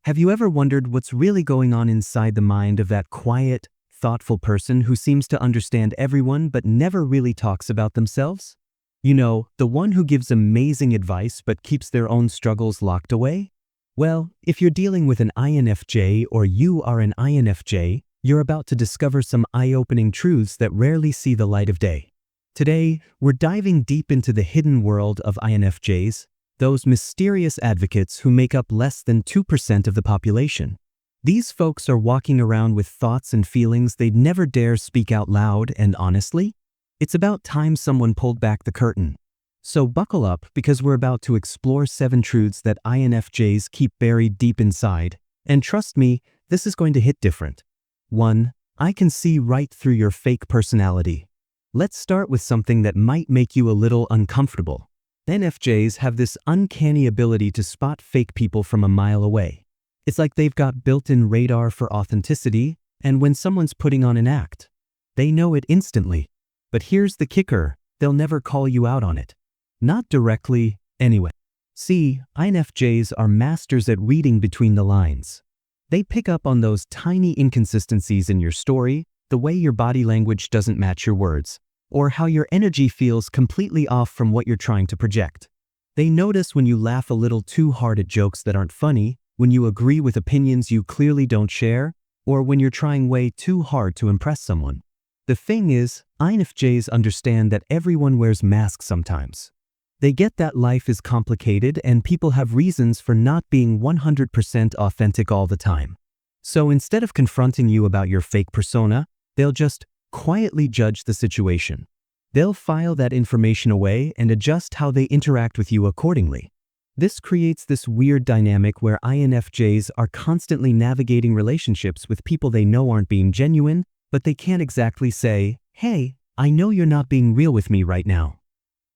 Have you ever wondered what's really going on inside the mind of that quiet, thoughtful person who seems to understand everyone but never really talks about themselves? You know, the one who gives amazing advice but keeps their own struggles locked away? Well, if you're dealing with an INFJ or you are an INFJ, you're about to discover some eye-opening truths that rarely see the light of day. Today, we're diving deep into the hidden world of INFJs, those mysterious advocates who make up less than 2% of the population. These folks are walking around with thoughts and feelings they'd never dare speak out loud, and honestly, it's about time someone pulled back the curtain. So buckle up, because we're about to explore 7 truths that INFJs keep buried deep inside, and trust me, this is going to hit different. 1. I can see right through your fake personality. Let's start with something that might make you a little uncomfortable. INFJs have this uncanny ability to spot fake people from a mile away. It's like they've got built-in radar for authenticity, and when someone's putting on an act, they know it instantly. But here's the kicker, they'll never call you out on it. Not directly, anyway. See, INFJs are masters at reading between the lines. They pick up on those tiny inconsistencies in your story, the way your body language doesn't match your words, or how your energy feels completely off from what you're trying to project. They notice when you laugh a little too hard at jokes that aren't funny, when you agree with opinions you clearly don't share, or when you're trying way too hard to impress someone. The thing is, INFJs understand that everyone wears masks sometimes. They get that life is complicated and people have reasons for not being 100% authentic all the time. So instead of confronting you about your fake persona, they'll just quietly judge the situation. They'll file that information away and adjust how they interact with you accordingly. This creates this weird dynamic where INFJs are constantly navigating relationships with people they know aren't being genuine, but they can't exactly say, "Hey, I know you're not being real with me right now."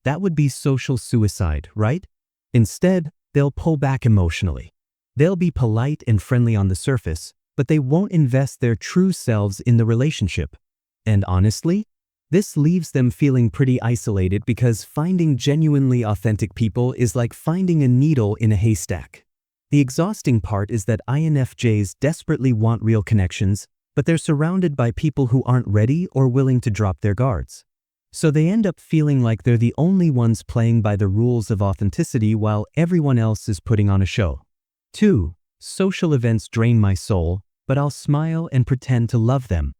That would be social suicide, right? Instead, they'll pull back emotionally. They'll be polite and friendly on the surface, but they won't invest their true selves in the relationship. And honestly, this leaves them feeling pretty isolated, because finding genuinely authentic people is like finding a needle in a haystack. The exhausting part is that INFJs desperately want real connections, but they're surrounded by people who aren't ready or willing to drop their guards. So they end up feeling like they're the only ones playing by the rules of authenticity while everyone else is putting on a show. 2. Social events drain my soul, but I'll smile and pretend to love them.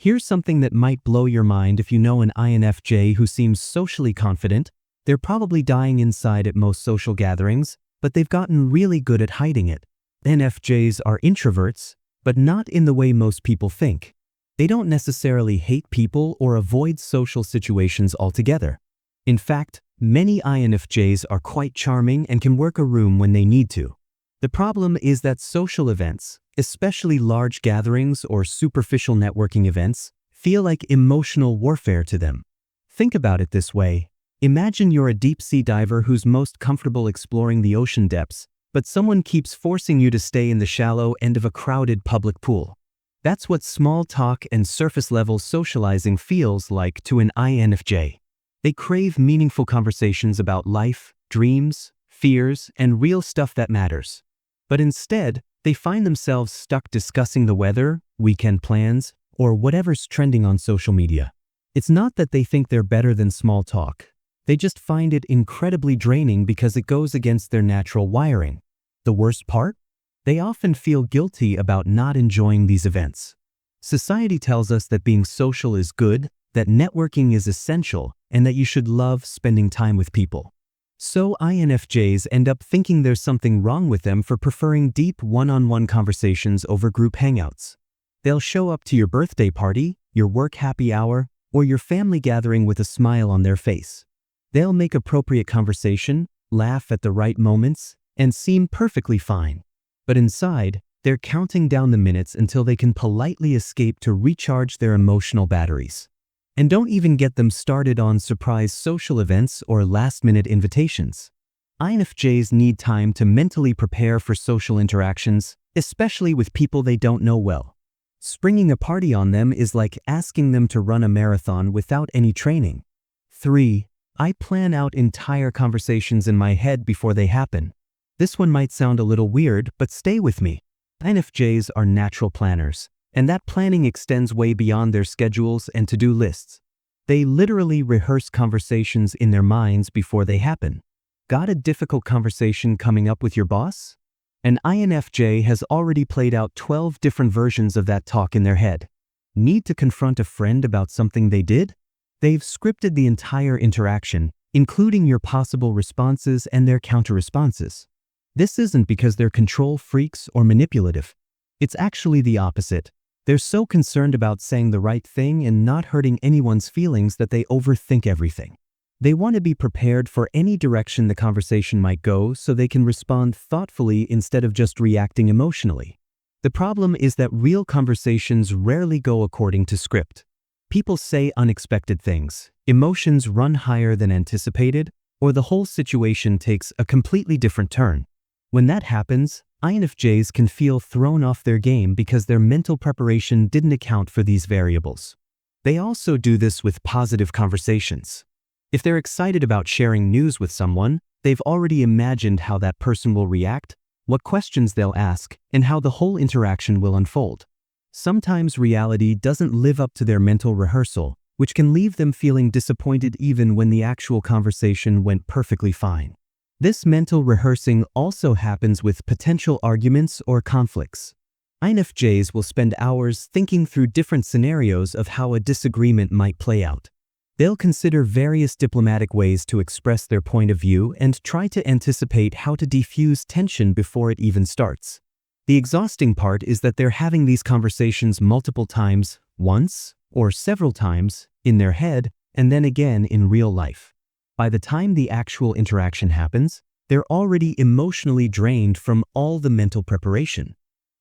Here's something that might blow your mind. If you know an INFJ who seems socially confident, they're probably dying inside at most social gatherings, but they've gotten really good at hiding it. INFJs are introverts, but not in the way most people think. They don't necessarily hate people or avoid social situations altogether. In fact, many INFJs are quite charming and can work a room when they need to. The problem is that social events, especially large gatherings or superficial networking events, feel like emotional warfare to them. Think about it this way. Imagine you're a deep-sea diver who's most comfortable exploring the ocean depths, but someone keeps forcing you to stay in the shallow end of a crowded public pool. That's what small talk and surface-level socializing feels like to an INFJ. They crave meaningful conversations about life, dreams, fears, and real stuff that matters. But instead, they find themselves stuck discussing the weather, weekend plans, or whatever's trending on social media. It's not that they think they're better than small talk. They just find it incredibly draining because it goes against their natural wiring. The worst part? They often feel guilty about not enjoying these events. Society tells us that being social is good, that networking is essential, and that you should love spending time with people. So INFJs end up thinking there's something wrong with them for preferring deep one-on-one conversations over group hangouts. They'll show up to your birthday party, your work happy hour, or your family gathering with a smile on their face. They'll make appropriate conversation, laugh at the right moments, and seem perfectly fine. But inside, they're counting down the minutes until they can politely escape to recharge their emotional batteries. And don't even get them started on surprise social events or last-minute invitations. INFJs need time to mentally prepare for social interactions, especially with people they don't know well. Springing a party on them is like asking them to run a marathon without any training. 3. I plan out entire conversations in my head before they happen. This one might sound a little weird, but stay with me. INFJs are natural planners, and that planning extends way beyond their schedules and to-do lists. They literally rehearse conversations in their minds before they happen. Got a difficult conversation coming up with your boss? An INFJ has already played out 12 different versions of that talk in their head. Need to confront a friend about something they did? They've scripted the entire interaction, including your possible responses and their counter-responses. This isn't because they're control freaks or manipulative. It's actually the opposite. They're so concerned about saying the right thing and not hurting anyone's feelings that they overthink everything. They want to be prepared for any direction the conversation might go so they can respond thoughtfully instead of just reacting emotionally. The problem is that real conversations rarely go according to script. People say unexpected things, emotions run higher than anticipated, or the whole situation takes a completely different turn. When that happens, INFJs can feel thrown off their game because their mental preparation didn't account for these variables. They also do this with positive conversations. If they're excited about sharing news with someone, they've already imagined how that person will react, what questions they'll ask, and how the whole interaction will unfold. Sometimes reality doesn't live up to their mental rehearsal, which can leave them feeling disappointed even when the actual conversation went perfectly fine. This mental rehearsing also happens with potential arguments or conflicts. INFJs will spend hours thinking through different scenarios of how a disagreement might play out. They'll consider various diplomatic ways to express their point of view and try to anticipate how to defuse tension before it even starts. The exhausting part is that they're having these conversations multiple times, once or several times, in their head, and then again in real life. By the time the actual interaction happens, they're already emotionally drained from all the mental preparation.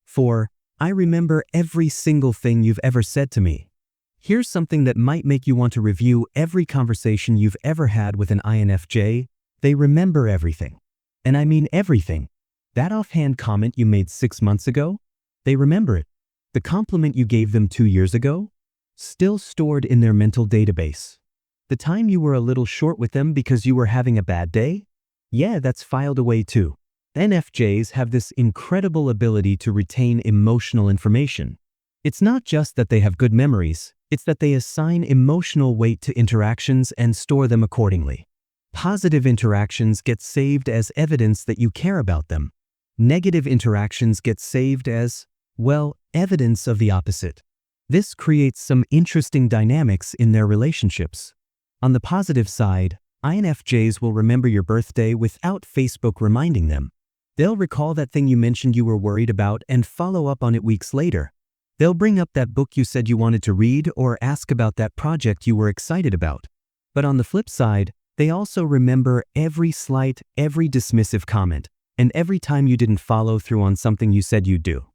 4. I remember every single thing you've ever said to me. Here's something that might make you want to review every conversation you've ever had with an INFJ. They remember everything. And I mean everything. That offhand comment you made 6 months ago? They remember it. The compliment you gave them 2 years ago? Still stored in their mental database. The time you were a little short with them because you were having a bad day? Yeah, that's filed away too. INFJs have this incredible ability to retain emotional information. It's not just that they have good memories, it's that they assign emotional weight to interactions and store them accordingly. Positive interactions get saved as evidence that you care about them. Negative interactions get saved as, well, evidence of the opposite. This creates some interesting dynamics in their relationships. On the positive side, INFJs will remember your birthday without Facebook reminding them. They'll recall that thing you mentioned you were worried about and follow up on it weeks later. They'll bring up that book you said you wanted to read or ask about that project you were excited about. But on the flip side, they also remember every slight, every dismissive comment, and every time you didn't follow through on something you said you'd do.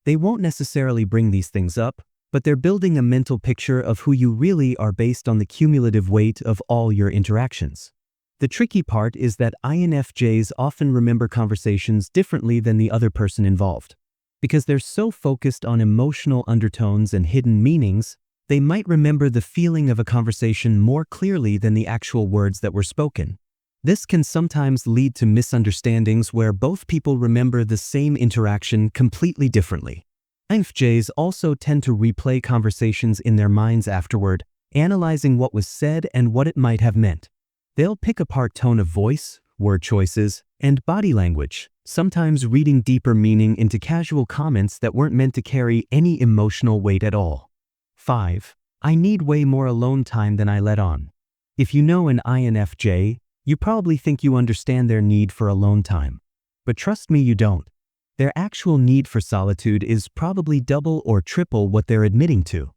They won't necessarily bring these things up, but they're building a mental picture of who you really are based on the cumulative weight of all your interactions. The tricky part is that INFJs often remember conversations differently than the other person involved. Because they're so focused on emotional undertones and hidden meanings, they might remember the feeling of a conversation more clearly than the actual words that were spoken. This can sometimes lead to misunderstandings where both people remember the same interaction completely differently. INFJs also tend to replay conversations in their minds afterward, analyzing what was said and what it might have meant. They'll pick apart tone of voice, word choices, and body language, sometimes reading deeper meaning into casual comments that weren't meant to carry any emotional weight at all. 5. I need way more alone time than I let on. If you know an INFJ, you probably think you understand their need for alone time. But trust me, you don't. Their actual need for solitude is probably double or triple what they're admitting to.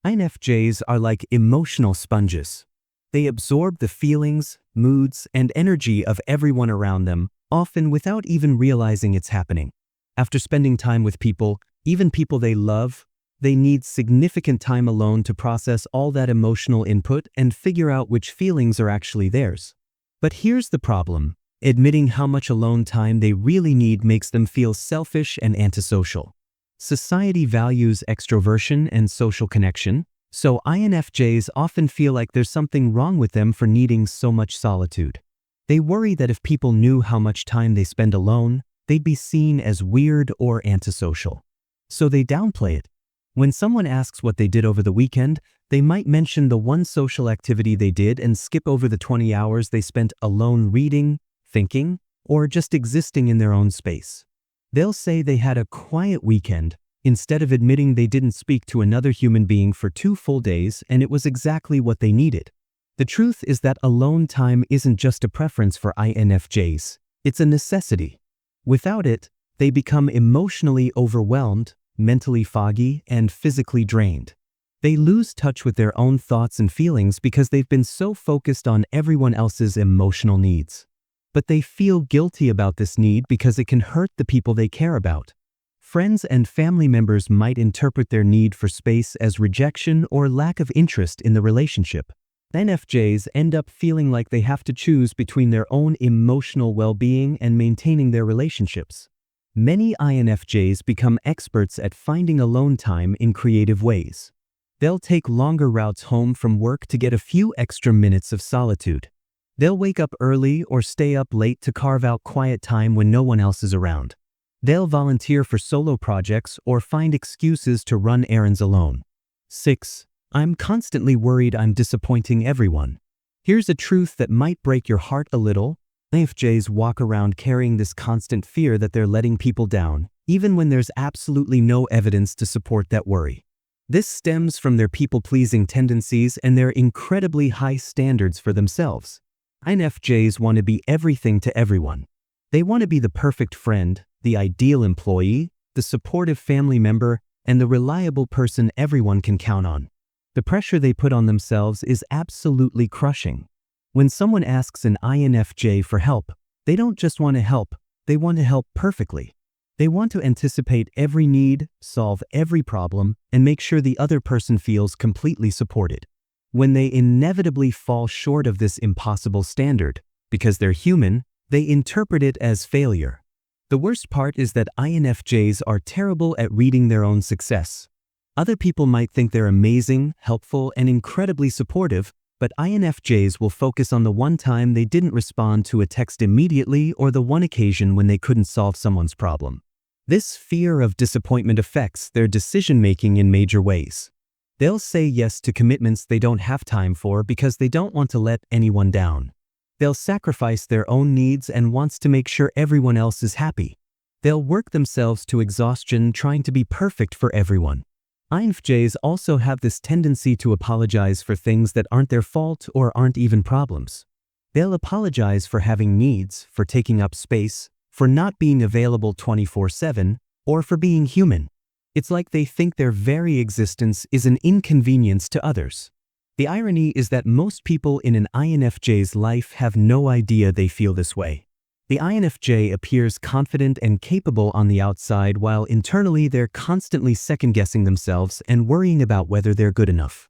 INFJs are like emotional sponges. They absorb the feelings, moods, and energy of everyone around them, often without even realizing it's happening. After spending time with people, even people they love, they need significant time alone to process all that emotional input and figure out which feelings are actually theirs. But here's the problem. Admitting how much alone time they really need makes them feel selfish and antisocial. Society values extroversion and social connection, so INFJs often feel like there's something wrong with them for needing so much solitude. They worry that if people knew how much time they spend alone, they'd be seen as weird or antisocial. so they downplay it. When someone asks what they did over the weekend, they might mention the one social activity they did and skip over the 20 hours they spent alone reading, thinking, or just existing in their own space. They'll say they had a quiet weekend, instead of admitting they didn't speak to another human being for 2 full days and it was exactly what they needed. The truth is that alone time isn't just a preference for INFJs, it's a necessity. Without it, they become emotionally overwhelmed, mentally foggy, and physically drained. They lose touch with their own thoughts and feelings because they've been so focused on everyone else's emotional needs. But they feel guilty about this need because it can hurt the people they care about. Friends and family members might interpret their need for space as rejection or lack of interest in the relationship. INFJs end up feeling like they have to choose between their own emotional well-being and maintaining their relationships. Many INFJs become experts at finding alone time in creative ways. They'll take longer routes home from work to get a few extra minutes of solitude. They'll wake up early or stay up late to carve out quiet time when no one else is around. They'll volunteer for solo projects or find excuses to run errands alone. 6. I'm constantly worried I'm disappointing everyone. Here's a truth that might break your heart a little. INFJs walk around carrying this constant fear that they're letting people down, even when there's absolutely no evidence to support that worry. This stems from their people-pleasing tendencies and their incredibly high standards for themselves. INFJs want to be everything to everyone. They want to be the perfect friend, the ideal employee, the supportive family member, and the reliable person everyone can count on. The pressure they put on themselves is absolutely crushing. When someone asks an INFJ for help, they don't just want to help, they want to help perfectly. They want to anticipate every need, solve every problem, and make sure the other person feels completely supported. When they inevitably fall short of this impossible standard, because they're human, they interpret it as failure. The worst part is that INFJs are terrible at reading their own success. Other people might think they're amazing, helpful, and incredibly supportive, but INFJs will focus on the one time they didn't respond to a text immediately or the one occasion when they couldn't solve someone's problem. This fear of disappointment affects their decision-making in major ways. They'll say yes to commitments they don't have time for because they don't want to let anyone down. They'll sacrifice their own needs and wants to make sure everyone else is happy. They'll work themselves to exhaustion trying to be perfect for everyone. INFJs also have this tendency to apologize for things that aren't their fault or aren't even problems. They'll apologize for having needs, for taking up space, for not being available 24/7, or for being human. It's like they think their very existence is an inconvenience to others. The irony is that most people in an INFJ's life have no idea they feel this way. The INFJ appears confident and capable on the outside while internally they're constantly second-guessing themselves and worrying about whether they're good enough.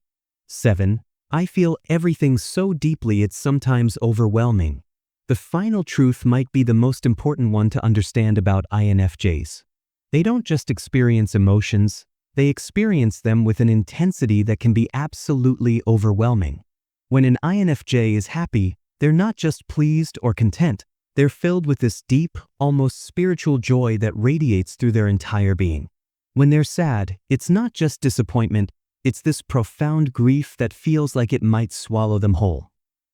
7. I feel everything so deeply it's sometimes overwhelming. The final truth might be the most important one to understand about INFJs. They don't just experience emotions, they experience them with an intensity that can be absolutely overwhelming. When an INFJ is happy, they're not just pleased or content, they're filled with this deep, almost spiritual joy that radiates through their entire being. When they're sad, it's not just disappointment, it's this profound grief that feels like it might swallow them whole.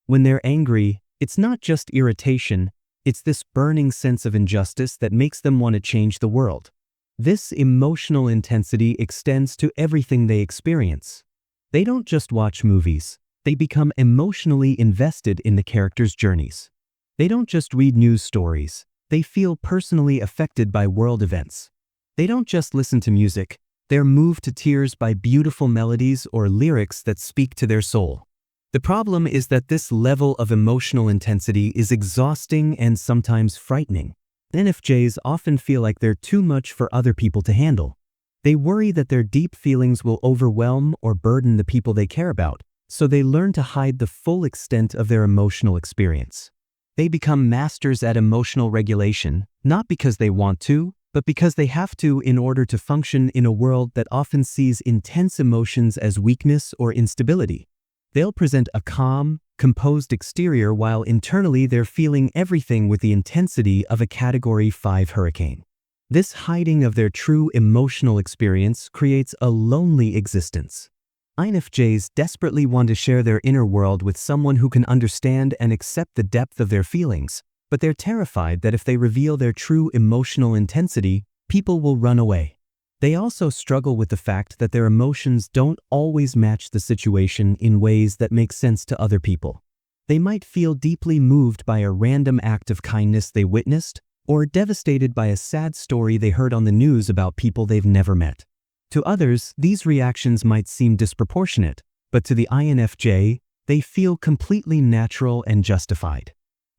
When they're angry, it's not just irritation, it's this burning sense of injustice that makes them want to change the world. This emotional intensity extends to everything they experience. They don't just watch movies, they become emotionally invested in the characters' journeys. They don't just read news stories, they feel personally affected by world events. They don't just listen to music, they're moved to tears by beautiful melodies or lyrics that speak to their soul. The problem is that this level of emotional intensity is exhausting and sometimes frightening. INFJs often feel like they're too much for other people to handle. They worry that their deep feelings will overwhelm or burden the people they care about, so they learn to hide the full extent of their emotional experience. They become masters at emotional regulation, not because they want to, but because they have to in order to function in a world that often sees intense emotions as weakness or instability. They'll present a calm, composed exterior while internally they're feeling everything with the intensity of a Category 5 hurricane. This hiding of their true emotional experience creates a lonely existence. INFJs desperately want to share their inner world with someone who can understand and accept the depth of their feelings, but they're terrified that if they reveal their true emotional intensity, people will run away. They also struggle with the fact that their emotions don't always match the situation in ways that make sense to other people. They might feel deeply moved by a random act of kindness they witnessed, or devastated by a sad story they heard on the news about people they've never met. To others, these reactions might seem disproportionate, but to the INFJ, they feel completely natural and justified.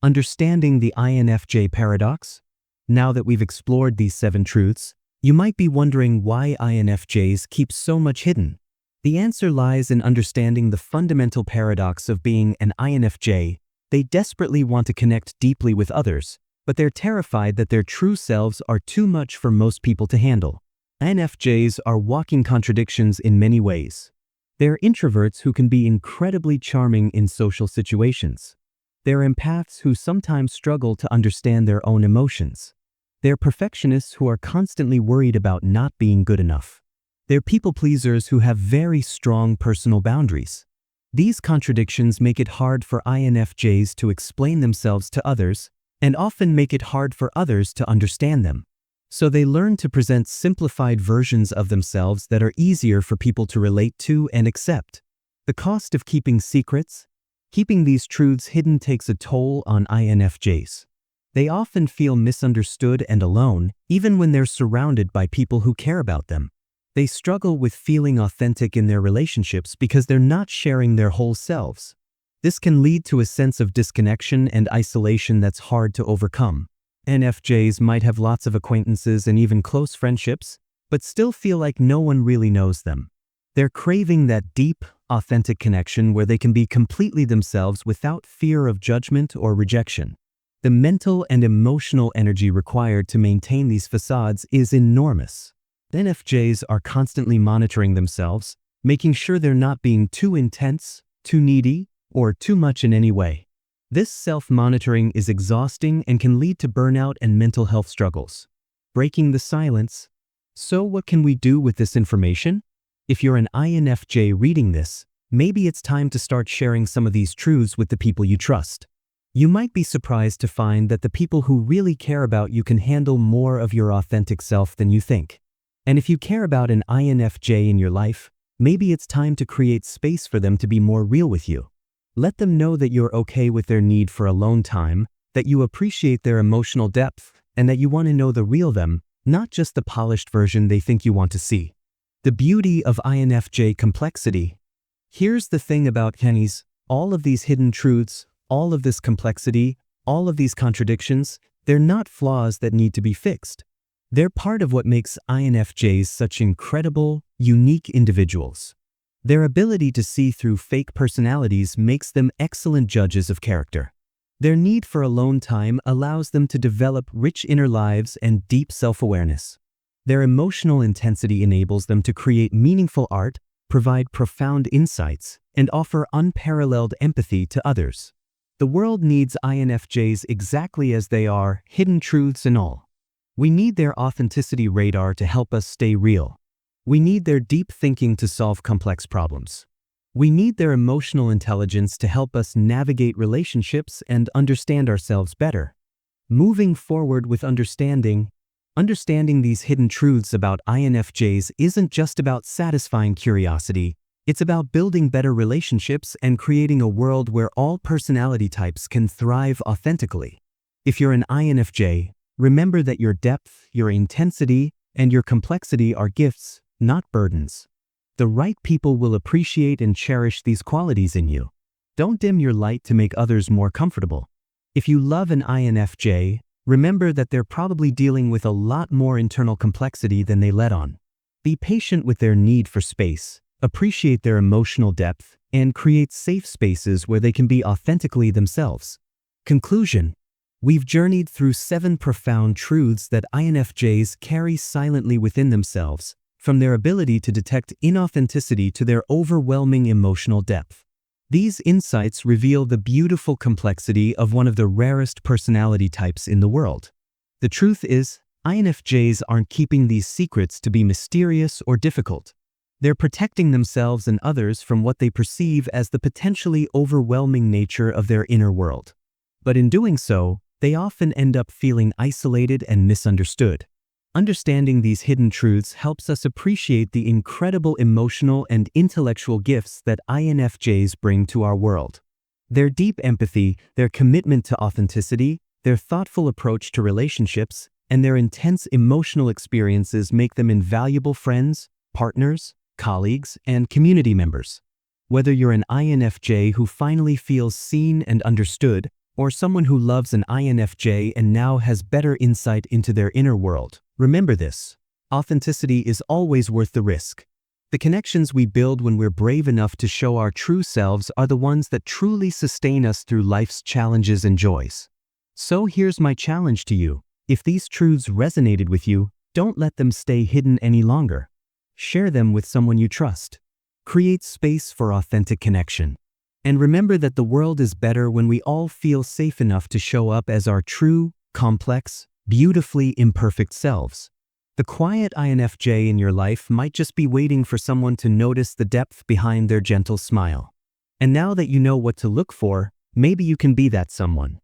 Understanding the INFJ paradox? Now that we've explored these 7 truths, you might be wondering why INFJs keep so much hidden. The answer lies in understanding the fundamental paradox of being an INFJ. They desperately want to connect deeply with others, but they're terrified that their true selves are too much for most people to handle. INFJs are walking contradictions in many ways. They're introverts who can be incredibly charming in social situations. They're empaths who sometimes struggle to understand their own emotions. They're perfectionists who are constantly worried about not being good enough. They're people pleasers who have very strong personal boundaries. These contradictions make it hard for INFJs to explain themselves to others, and often make it hard for others to understand them. So they learn to present simplified versions of themselves that are easier for people to relate to and accept. The cost of keeping secrets? Keeping these truths hidden takes a toll on INFJs. They often feel misunderstood and alone, even when they're surrounded by people who care about them. They struggle with feeling authentic in their relationships because they're not sharing their whole selves. This can lead to a sense of disconnection and isolation that's hard to overcome. INFJs might have lots of acquaintances and even close friendships, but still feel like no one really knows them. They're craving that deep, authentic connection where they can be completely themselves without fear of judgment or rejection. The mental and emotional energy required to maintain these facades is enormous. INFJs are constantly monitoring themselves, making sure they're not being too intense, too needy, or too much in any way. This self-monitoring is exhausting and can lead to burnout and mental health struggles. Breaking the silence. So what can we do with this information? If you're an INFJ reading this, maybe it's time to start sharing some of these truths with the people you trust. You might be surprised to find that the people who really care about you can handle more of your authentic self than you think. And if you care about an INFJ in your life, maybe it's time to create space for them to be more real with you. Let them know that you're okay with their need for alone time, that you appreciate their emotional depth, and that you want to know the real them, not just the polished version they think you want to see. The beauty of INFJ complexity. Here's the thing about Kennys: all of these hidden truths, all of this complexity, all of these contradictions, they're not flaws that need to be fixed. They're part of what makes INFJs such incredible, unique individuals. Their ability to see through fake personalities makes them excellent judges of character. Their need for alone time allows them to develop rich inner lives and deep self-awareness. Their emotional intensity enables them to create meaningful art, provide profound insights, and offer unparalleled empathy to others. The world needs INFJs exactly as they are, hidden truths and all. We need their authenticity radar to help us stay real. We need their deep thinking to solve complex problems. We need their emotional intelligence to help us navigate relationships and understand ourselves better. Moving forward with understanding these hidden truths about INFJs isn't just about satisfying curiosity, it's about building better relationships and creating a world where all personality types can thrive authentically. If you're an INFJ, remember that your depth, your intensity, and your complexity are gifts, not burdens. The right people will appreciate and cherish these qualities in you. Don't dim your light to make others more comfortable. If you love an INFJ, remember that they're probably dealing with a lot more internal complexity than they let on. Be patient with their need for space, appreciate their emotional depth, and create safe spaces where they can be authentically themselves. Conclusion: we've journeyed through 7 profound truths that INFJs carry silently within themselves, from their ability to detect inauthenticity to their overwhelming emotional depth. These insights reveal the beautiful complexity of one of the rarest personality types in the world. The truth is, INFJs aren't keeping these secrets to be mysterious or difficult. They're protecting themselves and others from what they perceive as the potentially overwhelming nature of their inner world. But in doing so, they often end up feeling isolated and misunderstood. Understanding these hidden truths helps us appreciate the incredible emotional and intellectual gifts that INFJs bring to our world. Their deep empathy, their commitment to authenticity, their thoughtful approach to relationships, and their intense emotional experiences make them invaluable friends, partners, colleagues, and community members. Whether you're an INFJ who finally feels seen and understood, or someone who loves an INFJ and now has better insight into their inner world, remember this: authenticity is always worth the risk. The connections we build when we're brave enough to show our true selves are the ones that truly sustain us through life's challenges and joys. So here's my challenge to you. If these truths resonated with you, don't let them stay hidden any longer. Share them with someone you trust. Create space for authentic connection. And remember that the world is better when we all feel safe enough to show up as our true, complex, beautifully imperfect selves. The quiet INFJ in your life might just be waiting for someone to notice the depth behind their gentle smile. And now that you know what to look for, maybe you can be that someone.